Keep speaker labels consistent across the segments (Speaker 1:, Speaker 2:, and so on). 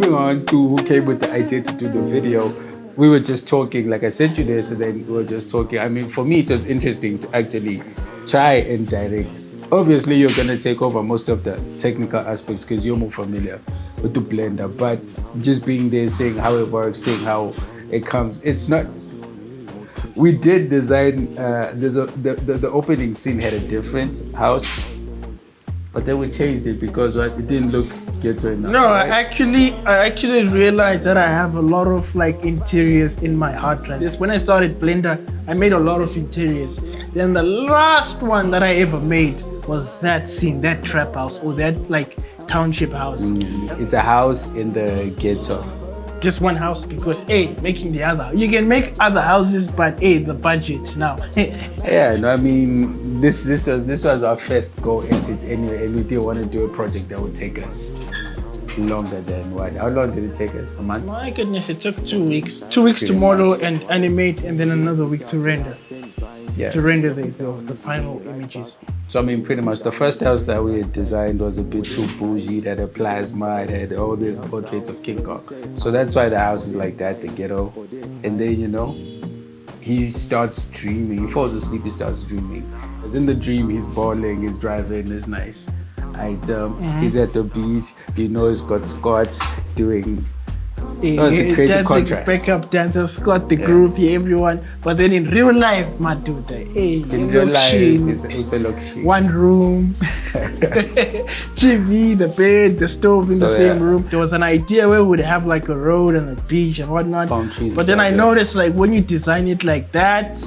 Speaker 1: moving on to who came with the idea to do the video. We were just talking, like I sent you this, and then we were just talking. I mean, for me, it was interesting to actually try and direct. Obviously, you're going to take over most of the technical aspects because you're more familiar with the blender, but just being there, seeing how it works, seeing how it comes, it's not... We did design, the opening scene had a different house, but then we changed it because it didn't look ghetto enough.
Speaker 2: No,
Speaker 1: right?
Speaker 2: I actually realized that I have a lot of like interiors in my hard drive. Just when I started Blender, I made a lot of interiors. Then the last one that I ever made was that scene, that trap house or that like township house.
Speaker 1: It's a house in the ghetto.
Speaker 2: Just one house because making the other. You can make other houses, but the budget now.
Speaker 1: Yeah, no, I mean this was our first go at it anyway, and we didn't want to do a project that would take us longer than what? How long did it take us? A month?
Speaker 2: My goodness, it took 2 weeks. 2 weeks to model and animate, and then another week to render.
Speaker 1: Yeah.
Speaker 2: To render the final images.
Speaker 1: So I mean, pretty much the first house that we had designed was a bit too bougie. It had a plasma, it had all these portraits of King Kong. So that's why the house is like that, the ghetto. And then, you know, he starts dreaming. He falls asleep, he starts dreaming. As in the dream, he's balling, he's driving, it's nice. He's at the beach, you know, he's got Scots doing... That's the creative contrast.
Speaker 2: Backup dancer, Scott, the group, everyone. But then in real life, my dude,
Speaker 1: in real life, it's also luxury.
Speaker 2: One room, TV, the bed, the stove in the same room. There was an idea where we would have like a road and a beach and whatnot. But then I noticed like when you design it like that,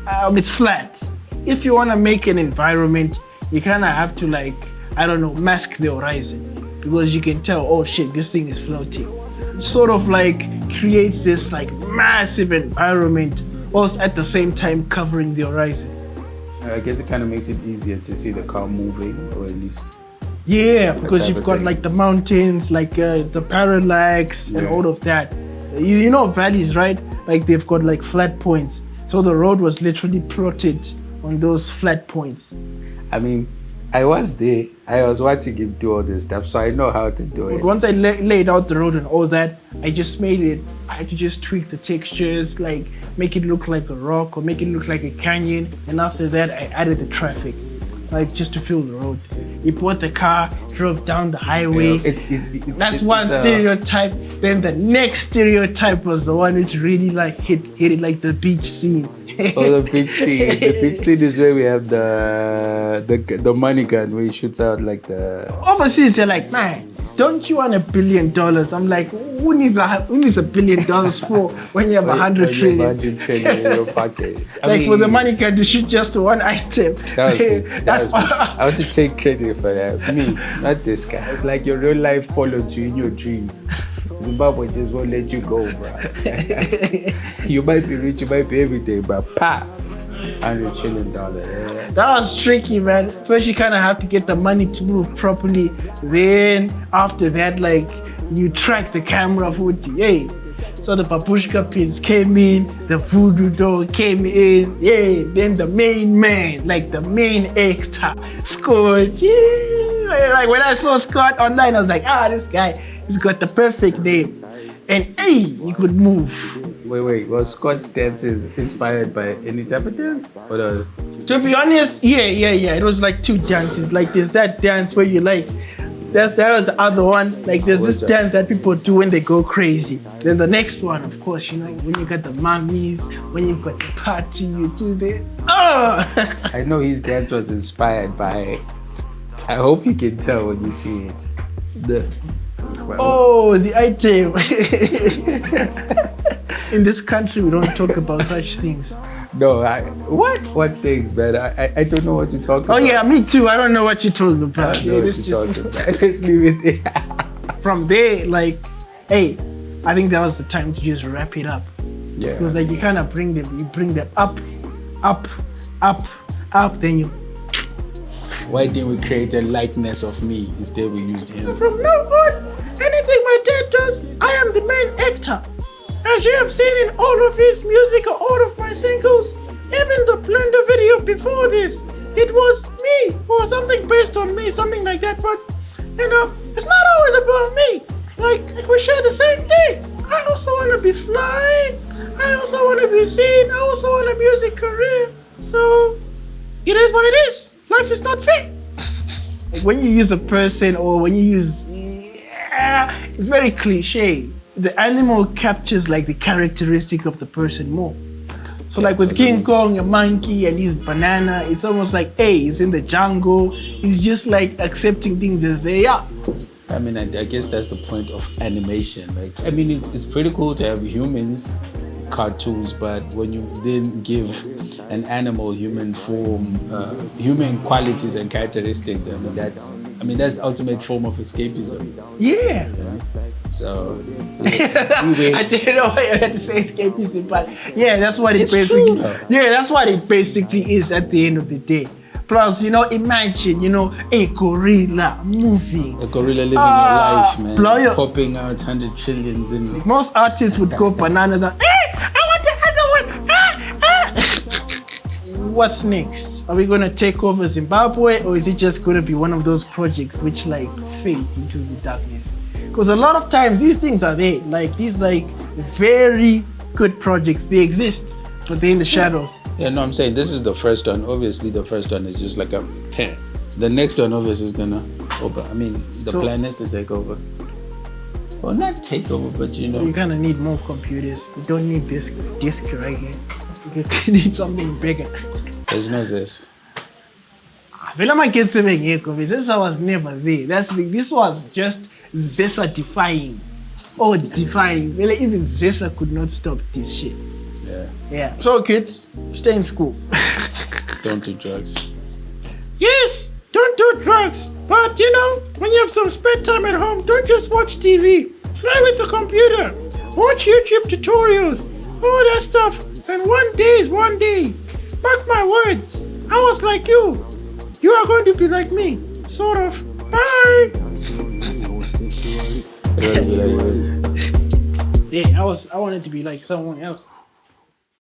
Speaker 2: it's flat. If you want to make an environment, you kind of have to like, I don't know, mask the horizon. Because you can tell, oh shit, this thing is floating. Sort of like creates this like massive environment whilst at the same time covering the horizon.
Speaker 1: I guess it kind of makes it easier to see the car moving, or at least...
Speaker 2: Yeah, because you've got like the mountains, like the parallax and all of that. You know valleys, right? Like they've got like flat points. So the road was literally plotted on those flat points.
Speaker 1: I mean, I was there. I was watching him do all this stuff, so I know how to do it.
Speaker 2: Once I laid out the road and all that, I just made it. I had to just tweak the textures, like make it look like a rock or make it look like a canyon. And after that, I added the traffic, like just to fill the road. He bought the car, drove down the highway. That's one stereotype. Then the next stereotype was the one which really like hit it, like the beach scene.
Speaker 1: Oh, the beach scene. The beach scene is where we have the money gun where he shoots out like the...
Speaker 2: Overseas, they're like, man, don't you want $1 billion? I'm like, who needs $1 billion for when you have 100 trillion?
Speaker 1: 100 trillion in your pocket.
Speaker 2: For the money gun to shoot just one item.
Speaker 1: That was good. I want to take credit for that. Me, not this guy. It's like your real life followed you in your dream. Zimbabwe just won't let you go, bro. You might be rich, you might be everything, but $100 trillion. Yeah.
Speaker 2: That was tricky, man. First, you kind of have to get the money to move properly. Then, after that, like, you track the camera footage. Hey, so the babushka pins came in, the voodoo doll came in. Yeah, then the main man, like the main actor, Scott. Yeah, like when I saw Scott online, I was like, this guy. He's got the perfect name. And he could move.
Speaker 1: Wait. Was Scott's dances inspired by any type of dance?
Speaker 2: To be honest, yeah. It was like two dances. Like there's that dance where you like, that was the other one. Like there's this dance that people do when they go crazy. Then the next one, of course, you know, when you got the mummies, when you've got the party, you do the,
Speaker 1: I know his dance was inspired by, I hope you can tell when you see it. The
Speaker 2: item. In this country, we don't talk about such things.
Speaker 1: No, what things, man? I don't know what you're talking about.
Speaker 2: Oh yeah, me too. I don't know what you're talking about.
Speaker 1: I know what you're talking about. Let's leave it there.
Speaker 2: From there, like, I think that was the time to just wrap it up.
Speaker 1: Yeah.
Speaker 2: Because like you kind of bring them up, then you.
Speaker 1: Why didn't we create a likeness of me? Instead, we used him.
Speaker 2: From now on, anything my dad does, I am the main actor. As you have seen in all of his music or all of my singles, even the Blender video before this, it was me or something based on me, something like that. But you know, it's not always about me. Like think we share the same thing. I also want to be fly. I also want to be seen. I also want a music career. So, it is what it is. Life is not fair. When you use a person or when you use, it's very cliche. The animal captures like the characteristic of the person more. So like with King Kong, a monkey and his banana, it's almost like, hey, he's in the jungle. He's just like accepting things as they are.
Speaker 1: I mean, I guess that's the point of animation. Like, I mean, it's pretty cool to have humans, cartoons, but when you then give an animal human form, human qualities and characteristics, that's the ultimate form of escapism.
Speaker 2: Yeah.
Speaker 1: So
Speaker 2: I didn't know I had to say escapism, but yeah, that's what it basically. Yeah, that's what it basically is at the end of the day. Plus, imagine, a gorilla moving.
Speaker 1: A gorilla living your life, man. Popping out 100 trillions in.
Speaker 2: Most artists would go bananas and, hey, I want the other one. What's next? Are we gonna take over Zimbabwe, or is it just gonna be one of those projects which like fade into the darkness? Because a lot of times these things are there, like these like very good projects, they exist, but they're in the shadows.
Speaker 1: Yeah, no, I'm saying this is the first one. Obviously, the first one is just like a pen. The next one obviously is gonna open. I mean, the plan is to take over. Well, not take over, but
Speaker 2: you kind of need more computers. You don't need this disk right here. You need something bigger.
Speaker 1: There's no this.
Speaker 2: This was never there. This was just Zessa defying. Oh, defying. Well, even Zessa could not stop this shit. Yeah. So kids, stay in school.
Speaker 1: Don't do drugs.
Speaker 2: Yes, don't do drugs. But when you have some spare time at home, don't just watch TV. Play with the computer. Watch YouTube tutorials. All that stuff. And one day is one day. Mark my words. I was like you. You are going to be like me. Sort of. Bye. Yeah, I wanted to be like someone else.